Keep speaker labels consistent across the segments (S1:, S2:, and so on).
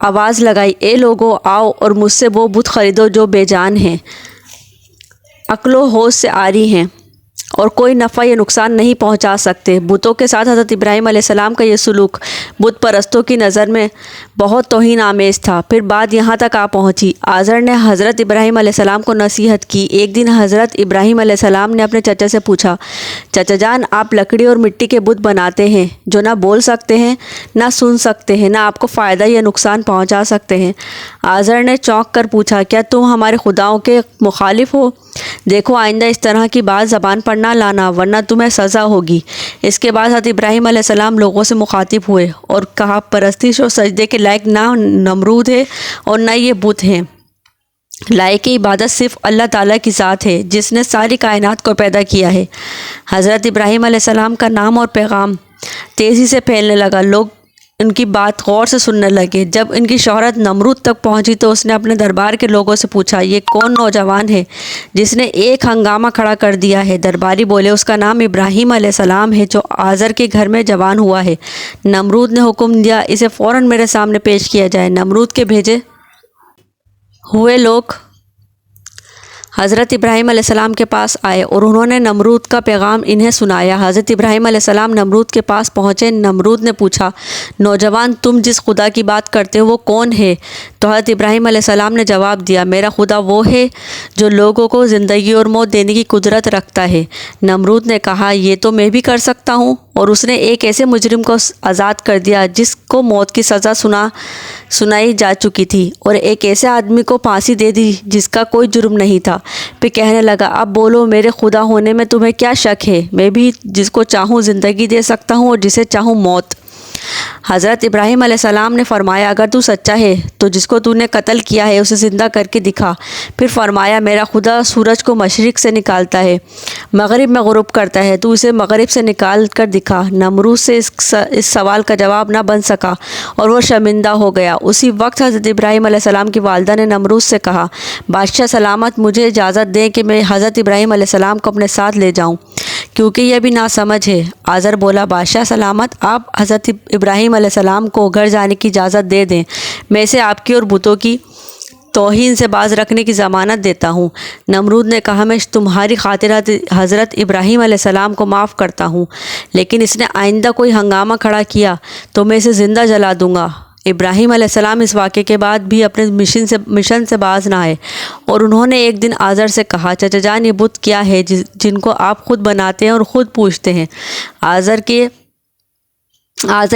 S1: آواز لگائی، اے لوگو آؤ اور مجھ سے وہ بت خریدو جو بے جان ہیں، عقل و ہوش سے عاری ہیں اور کوئی نفع یا نقصان نہیں پہنچا سکتے۔ بتوں کے ساتھ حضرت ابراہیم علیہ السلام کا یہ سلوک بت پرستوں کی نظر میں بہت توہین آمیز تھا۔ پھر بات یہاں تک آ پہنچی، آزر نے حضرت ابراہیم علیہ السلام کو نصیحت کی۔ ایک دن حضرت ابراہیم علیہ السلام نے اپنے چچا سے پوچھا، چچا جان آپ لکڑی اور مٹی کے بت بناتے ہیں جو نہ بول سکتے ہیں، نہ سن سکتے ہیں، نہ آپ کو فائدہ یا نقصان پہنچا سکتے ہیں۔ آزر نے چونک کر پوچھا، کیا تم ہمارے خداؤں کے مخالف ہو؟ دیکھو آئندہ اس طرح کی بات زبان پر نہ لانا ورنہ تمہیں سزا ہوگی۔ اس کے بعد حضرت ابراہیم علیہ السلام لوگوں سے مخاطب ہوئے اور کہا، پرستش اور سجدے کے لائق نہ نمرود ہے اور نہ یہ بت ہیں، لائق عبادت صرف اللہ تعالیٰ کی ذات ہے جس نے ساری کائنات کو پیدا کیا ہے۔ حضرت ابراہیم علیہ السلام کا نام اور پیغام تیزی سے پھیلنے لگا، لوگ ان کی بات غور سے سننے لگے۔ جب ان کی شہرت نمرود تک پہنچی تو اس نے اپنے دربار کے لوگوں سے پوچھا، یہ کون نوجوان ہے جس نے ایک ہنگامہ کھڑا کر دیا ہے؟ درباری بولے، اس کا نام ابراہیم علیہ السلام ہے جو آزر کے گھر میں جوان ہوا ہے۔ نمرود نے حکم دیا، اسے فوراً میرے سامنے پیش کیا جائے۔ نمرود کے بھیجے ہوئے لوگ حضرت ابراہیم علیہ السلام کے پاس آئے اور انہوں نے نمرود کا پیغام انہیں سنایا۔ حضرت ابراہیم علیہ السلام نمرود کے پاس پہنچے۔ نمرود نے پوچھا، نوجوان تم جس خدا کی بات کرتے ہو وہ کون ہے؟ تو حضرت ابراہیم علیہ السلام نے جواب دیا، میرا خدا وہ ہے جو لوگوں کو زندگی اور موت دینے کی قدرت رکھتا ہے۔ نمرود نے کہا، یہ تو میں بھی کر سکتا ہوں، اور اس نے ایک ایسے مجرم کو آزاد کر دیا جس کو موت کی سزا سنائی جا چکی تھی، اور ایک ایسے آدمی کو پھانسی دے دی جس کا کوئی جرم نہیں تھا۔ پھر کہنے لگا، اب بولو میرے خدا ہونے میں تمہیں کیا شک ہے؟ میں بھی جس کو چاہوں زندگی دے سکتا ہوں اور جسے چاہوں موت۔ حضرت ابراہیم علیہ السلام نے فرمایا، اگر تو سچا ہے تو جس کو تو نے قتل کیا ہے اسے زندہ کر کے دکھا۔ پھر فرمایا، میرا خدا سورج کو مشرق سے نکالتا ہے، مغرب میں غروب کرتا ہے، تو اسے مغرب سے نکال کر دکھا۔ نمرود سے اس سوال کا جواب نہ بن سکا اور وہ شرمندہ ہو گیا۔ اسی وقت حضرت ابراہیم علیہ السلام کی والدہ نے نمرود سے کہا، بادشاہ سلامت، مجھے اجازت دیں کہ میں حضرت ابراہیم علیہ السلام کو اپنے ساتھ لے جاؤں کیونکہ یہ بھی ناسمجھ ہے۔ آزر بولا، بادشاہ سلامت، آپ حضرت ابراہیم علیہ السلام کو گھر جانے کی اجازت دے دیں، میں اسے آپ کی اور بتوں کی توہین سے باز رکھنے کی ضمانت دیتا ہوں۔ نمرود نے کہا، میں تمہاری خاطر حضرت ابراہیم علیہ السلام کو معاف کرتا ہوں، لیکن اس نے آئندہ کوئی ہنگامہ کھڑا کیا تو میں اسے زندہ جلا دوں گا۔ ابراہیم علیہ السلام اس واقعے کے بعد بھی اپنے مشن سے باز نہ آئے، اور انہوں نے ایک دن آزر سے کہا، چچا جان، یہ بت کیا ہے جن کو آپ خود بناتے ہیں اور خود پوجتے ہیں؟ آزر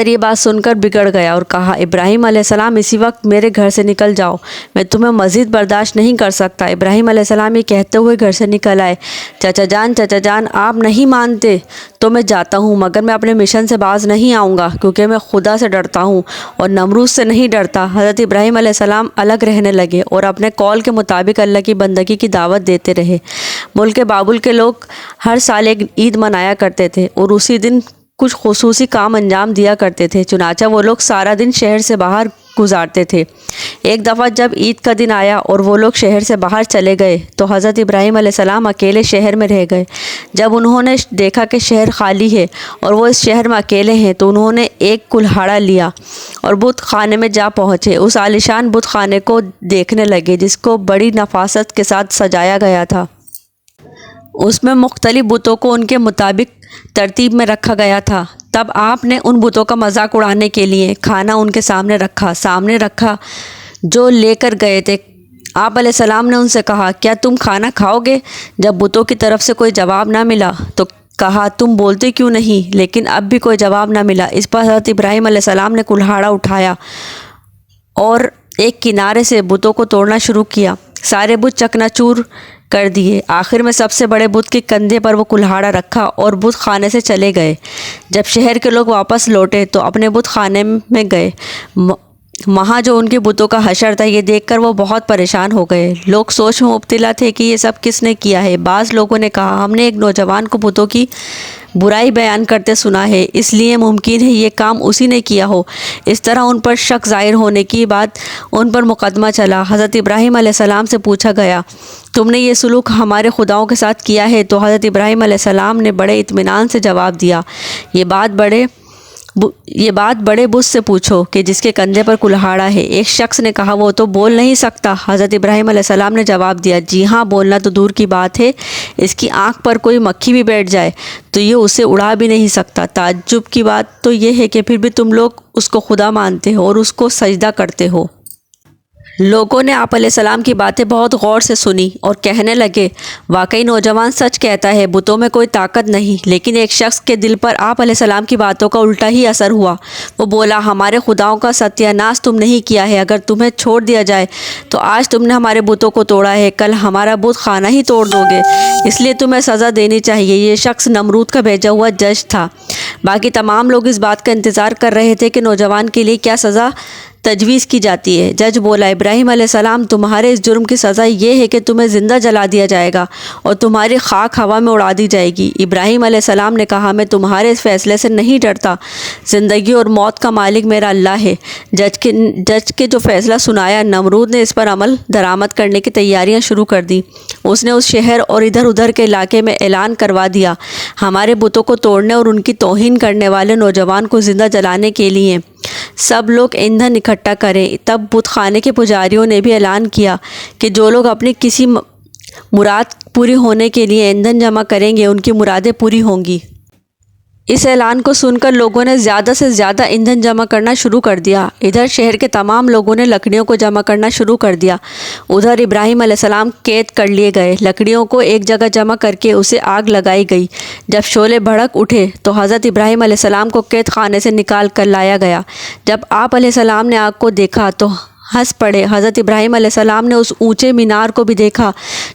S1: یہ بات سن کر بگڑ گیا اور کہا، ابراہیم علیہ السلام، اسی وقت میرے گھر سے نکل جاؤ، میں تمہیں مزید برداشت نہیں کر سکتا۔ ابراہیم علیہ السلام یہ کہتے ہوئے گھر سے نکل آئے۔ چچا جان، آپ نہیں مانتے تو میں جاتا ہوں، مگر میں اپنے مشن سے باز نہیں آؤں گا کیونکہ میں خدا سے ڈرتا ہوں اور نمرود سے نہیں ڈرتا۔ حضرت ابراہیم علیہ السلام الگ رہنے لگے اور اپنے قول کے مطابق اللہ کی بندگی کی دعوت دیتے رہے۔ ملک بابل کے لوگ ہر سال ایک عید منایا کرتے تھے اور اسی دن کچھ خصوصی کام انجام دیا کرتے تھے، چنانچہ وہ لوگ سارا دن شہر سے باہر گزارتے تھے۔ ایک دفعہ جب عید کا دن آیا اور وہ لوگ شہر سے باہر چلے گئے تو حضرت ابراہیم علیہ السلام اکیلے شہر میں رہ گئے۔ جب انہوں نے دیکھا کہ شہر خالی ہے اور وہ اس شہر میں اکیلے ہیں تو انہوں نے ایک کلہاڑا لیا اور بت خانے میں جا پہنچے۔ اس عالیشان بت خانے کو دیکھنے لگے جس کو بڑی نفاست کے ساتھ سجایا گیا تھا۔ اس میں مختلف بتوں کو ان کے مطابق ترتیب میں رکھا گیا تھا۔ تب آپ نے ان بتوں کا مذاق اڑانے کے لیے کھانا ان کے سامنے رکھا جو لے کر گئے تھے۔ آپ علیہ السلام نے ان سے کہا، کیا تم کھانا کھاؤ گے؟ جب بتوں کی طرف سے کوئی جواب نہ ملا تو کہا، تم بولتے کیوں نہیں؟ لیکن اب بھی کوئی جواب نہ ملا۔ اس پر حضرت ابراہیم علیہ السلام نے کلہاڑا اٹھایا اور ایک کنارے سے بتوں کو توڑنا شروع کیا۔ سارے بت چکنا چور کر دیے۔ آخر میں سب سے بڑے بت کے کندھے پر وہ کلہاڑا رکھا اور بت خانے سے چلے گئے۔ جب شہر کے لوگ واپس لوٹے تو اپنے بت خانے میں گئے۔ وہاں جو ان کے بتوں کا حشر تھا یہ دیکھ کر وہ بہت پریشان ہو گئے۔ لوگ سوچ میں مبتلا تھے کہ یہ سب کس نے کیا ہے۔ بعض لوگوں نے کہا، ہم نے ایک نوجوان کو بتوں کی برائی بیان کرتے سنا ہے، اس لیے ممکن ہے یہ کام اسی نے کیا ہو۔ اس طرح ان پر شک ظاہر ہونے کی بعد ان پر مقدمہ چلا۔ حضرت ابراہیم علیہ السلام سے پوچھا گیا، تم نے یہ سلوک ہمارے خداؤں کے ساتھ کیا ہے؟ تو حضرت ابراہیم علیہ السلام نے بڑے اطمینان سے جواب دیا، یہ بات بڑے یہ بات بڑے بت سے پوچھو کہ جس کے کندھے پر کلہاڑا ہے۔ ایک شخص نے کہا وہ تو بول نہیں سکتا۔ حضرت ابراہیم علیہ السلام نے جواب دیا، جی ہاں، بولنا تو دور کی بات ہے، اس کی آنکھ پر کوئی مکھی بھی بیٹھ جائے تو یہ اسے اڑا بھی نہیں سکتا۔ تعجب کی بات تو یہ ہے کہ پھر بھی تم لوگ اس کو خدا مانتے ہو اور اس کو سجدہ کرتے ہو۔ لوگوں نے آپ علیہ السلام کی باتیں بہت غور سے سنی اور کہنے لگے، واقعی نوجوان سچ کہتا ہے، بتوں میں کوئی طاقت نہیں۔ لیکن ایک شخص کے دل پر آپ علیہ السلام کی باتوں کا الٹا ہی اثر ہوا۔ وہ بولا، ہمارے خداؤں کا ستیہ ناش تم نہیں کیا ہے۔ اگر تمہیں چھوڑ دیا جائے تو آج تم نے ہمارے بتوں کو توڑا ہے، کل ہمارا بت خانہ ہی توڑ دو گے، اس لیے تمہیں سزا دینی چاہیے۔ یہ شخص نمرود کا بھیجا ہوا جج تھا۔ باقی تمام لوگ اس بات کا انتظار کر رہے تھے کہ نوجوان کے لیے کیا سزا تجویز کی جاتی ہے۔ جج بولا، ابراہیم علیہ السلام، تمہارے اس جرم کی سزا یہ ہے کہ تمہیں زندہ جلا دیا جائے گا اور تمہاری خاک ہوا میں اڑا دی جائے گی۔ ابراہیم علیہ السلام نے کہا، میں تمہارے اس فیصلے سے نہیں ڈرتا، زندگی اور موت کا مالک میرا اللہ ہے۔ جج کے جو فیصلہ سنایا، نمرود نے اس پر عمل درآمد کرنے کی تیاریاں شروع کر دیں۔ اس نے اس شہر اور ادھر ادھر کے علاقے میں اعلان کروا دیا، ہمارے بتوں کو توڑنے اور ان کی توہین کرنے والے نوجوان کو زندہ جلانے کے لیے سب لوگ ایندھن اکٹھا کریں۔ تب بت خانے کے پجاریوں نے بھی اعلان کیا کہ جو لوگ اپنی کسی مراد پوری ہونے کے لیے ایندھن جمع کریں گے، ان کی مرادیں پوری ہوں گی۔ اس اعلان کو سن کر لوگوں نے زیادہ سے زیادہ ایندھن جمع کرنا شروع کر دیا۔ ادھر شہر کے تمام لوگوں نے لکڑیوں کو جمع کرنا شروع کر دیا۔ ادھر ابراہیم علیہ السلام قید کر لیے گئے۔ لکڑیوں کو ایک جگہ جمع کر کے اسے آگ لگائی گئی۔ جب شعلے بھڑک اٹھے تو حضرت ابراہیم علیہ السلام کو قید خانے سے نکال کر لایا گیا۔ جب آپ علیہ السلام نے آگ کو دیکھا تو ہنس پڑے۔ حضرت ابراہیم علیہ السلام نے اس اونچے مینار کو بھی دیکھا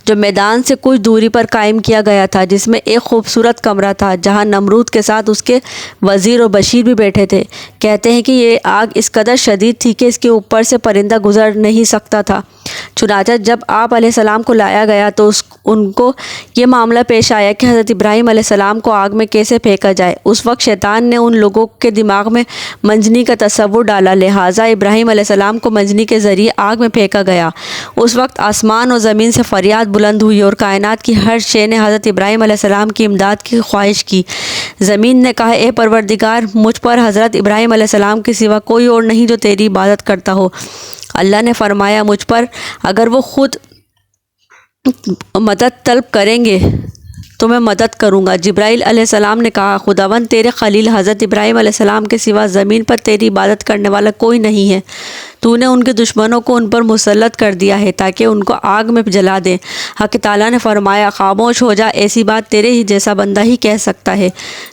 S1: جو میدان سے کچھ دوری پر قائم کیا گیا تھا، جس میں ایک خوبصورت کمرہ تھا جہاں نمرود کے ساتھ اس کے وزیر اور بشیر بھی بیٹھے تھے۔ کہتے ہیں کہ یہ آگ اس قدر شدید تھی کہ اس کے اوپر سے پرندہ گزر نہیں سکتا تھا۔ چنانچہ جب آپ علیہ السلام کو لایا گیا تو ان کو یہ معاملہ پیش آیا کہ حضرت ابراہیم علیہ السلام کو آگ میں کیسے پھینکا جائے۔ اس وقت شیطان نے ان لوگوں کے دماغ میں منجنی کا تصور ڈالا، لہٰذا ابراہیم علیہ السلام کو منجنی کے ذریعے آگ میں پھینکا گیا۔ اس وقت آسمان اور زمین سے فریاد بلند ہوئی اور کائنات کی ہر شے نے حضرت ابراہیم علیہ السلام کی امداد کی خواہش کی۔ زمین نے کہا، اے پروردگار، مجھ پر حضرت ابراہیم علیہ السلام کے سوا کوئی اور نہیں جو تیری عبادت کرتا ہو۔ اللہ نے فرمایا، مجھ پر اگر وہ خود مدد طلب کریں گے تو میں مدد کروں گا۔ جبرائیل علیہ السلام نے کہا، خداوند تیرے خلیل حضرت ابراہیم علیہ السلام کے سوا زمین پر تیری عبادت کرنے والا کوئی نہیں ہے۔ تو نے ان کے دشمنوں کو ان پر مسلط کر دیا ہے تاکہ ان کو آگ میں جلا دیں۔ حق تعالیٰ نے فرمایا، خاموش ہو جا، ایسی بات تیرے ہی جیسا بندہ ہی کہہ سکتا ہے۔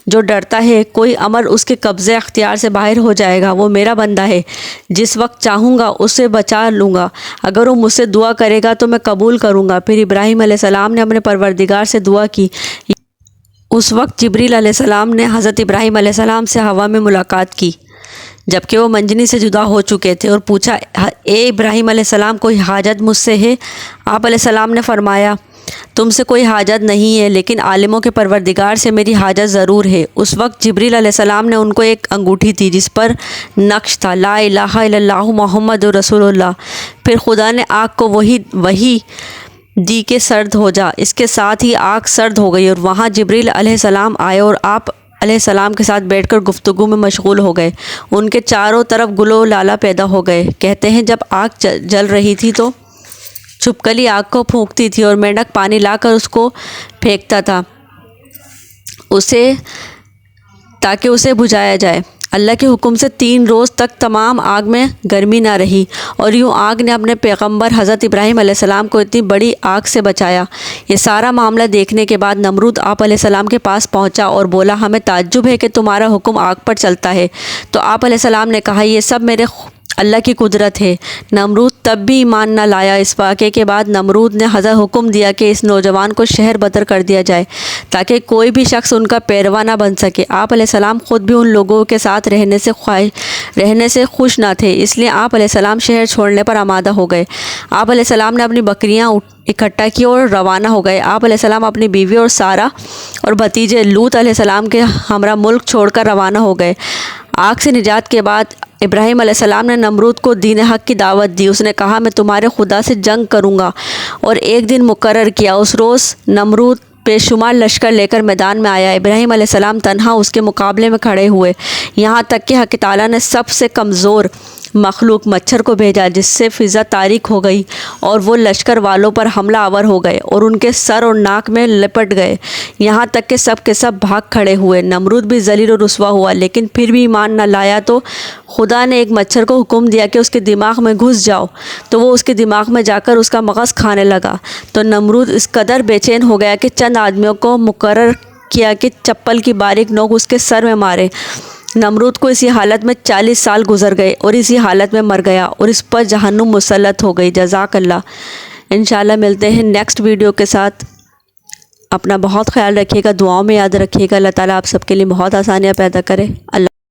S1: جو ڈرتا ہے کوئی امر اس کے قبضے اختیار سے باہر ہو جائے گا، وہ میرا بندہ ہے، جس وقت چاہوں گا اسے بچا لوں گا، اگر وہ مجھ سے دعا کرے گا تو میں قبول کروں گا۔ پھر ابراہیم علیہ السلام نے اپنے پروردگار سے دعا کی۔ اس وقت جبریل علیہ السلام نے حضرت ابراہیم علیہ السلام سے ہوا میں ملاقات کی جبکہ وہ منجنی سے جدا ہو چکے تھے اور پوچھا، اے ابراہیم علیہ السلام، کوئی حاجت مجھ سے ہے؟ آپ علیہ السلام نے فرمایا، تم سے کوئی حاجت نہیں ہے، لیکن عالموں کے پروردگار سے میری حاجت ضرور ہے۔ اس وقت جبریل علیہ السلام نے ان کو ایک انگوٹھی دی جس پر نقش تھا، لا الہ الا اللہ محمد رسول اللہ۔ پھر خدا نے آگ کو وہی دی کہ سرد ہو جا۔ اس کے ساتھ ہی آگ سرد ہو گئی اور وہاں جبریل علیہ السلام آئے اور آپ علیہ السلام کے ساتھ بیٹھ کر گفتگو میں مشغول ہو گئے۔ ان کے چاروں طرف گل و لالا پیدا ہو گئے۔ کہتے ہیں جب آگ جل رہی تھی تو چھپکلی آگ کو پھونکتی تھی اور مینڈک پانی لا کر اس کو پھینکتا تھا تاکہ اسے بجھایا جائے۔ اللہ کے حکم سے 3 روز تک تمام آگ میں گرمی نہ رہی اور یوں آگ نے اپنے پیغمبر حضرت ابراہیم علیہ السلام کو اتنی بڑی آگ سے بچایا۔ یہ سارا معاملہ دیکھنے کے بعد نمرود آپ علیہ السلام کے پاس پہنچا اور بولا، ہمیں تعجب ہے کہ تمہارا حکم آگ پر چلتا ہے۔ تو آپ علیہ السلام نے کہا، یہ سب میرے اللہ کی قدرت ہے۔ نمرود تب بھی ایمان نہ لایا۔ اس واقعے کے بعد نمرود نے حضرت حکم دیا کہ اس نوجوان کو شہر بدر کر دیا جائے تاکہ کوئی بھی شخص ان کا پیروا نہ بن سکے۔ آپ علیہ السلام خود بھی ان لوگوں کے ساتھ رہنے سے خوش نہ تھے، اس لیے آپ علیہ السلام شہر چھوڑنے پر آمادہ ہو گئے۔ آپ علیہ السلام نے اپنی بکریاں اکٹھا کی اور روانہ ہو گئے۔ آپ علیہ السلام اپنی بیوی اور سارہ اور بھتیجے لوط علیہ السلام کے ہمراہ ملک چھوڑ کر روانہ ہو گئے۔ آگ سے نجات کے بعد ابراہیم علیہ السلام نے نمرود کو دین حق کی دعوت دی۔ اس نے کہا، میں تمہارے خدا سے جنگ کروں گا، اور ایک دن مقرر کیا۔ اس روز نمرود بے شمار لشکر لے کر میدان میں آیا۔ ابراہیم علیہ السلام تنہا اس کے مقابلے میں کھڑے ہوئے، یہاں تک کہ حق تعالیٰ نے سب سے کمزور مخلوق مچھر کو بھیجا، جس سے فضا تاریک ہو گئی اور وہ لشکر والوں پر حملہ آور ہو گئے اور ان کے سر اور ناک میں لپٹ گئے، یہاں تک کہ سب کے سب بھاگ کھڑے ہوئے۔ نمرود بھی ذلیل و رسوا ہوا، لیکن پھر بھی ایمان نہ لایا تو خدا نے ایک مچھر کو حکم دیا کہ اس کے دماغ میں گھس جاؤ، تو وہ اس کے دماغ میں جا کر اس کا مغز کھانے لگا۔ تو نمرود اس قدر بے چین ہو گیا کہ چند آدمیوں کو مقرر کیا کہ چپل کی باریک نوک اس کے سر میں مارے۔ نمرود کو اسی حالت میں 40 سال گزر گئے اور اسی حالت میں مر گیا اور اس پر جہنم مسلط ہو گئی۔ جزاک اللہ۔ انشاءاللہ ملتے ہیں نیکسٹ ویڈیو کے ساتھ۔ اپنا بہت خیال رکھیے گا، دعاؤں میں یاد رکھیے گا۔ اللہ تعالیٰ آپ سب کے لیے بہت آسانیاں پیدا کرے۔ اللہ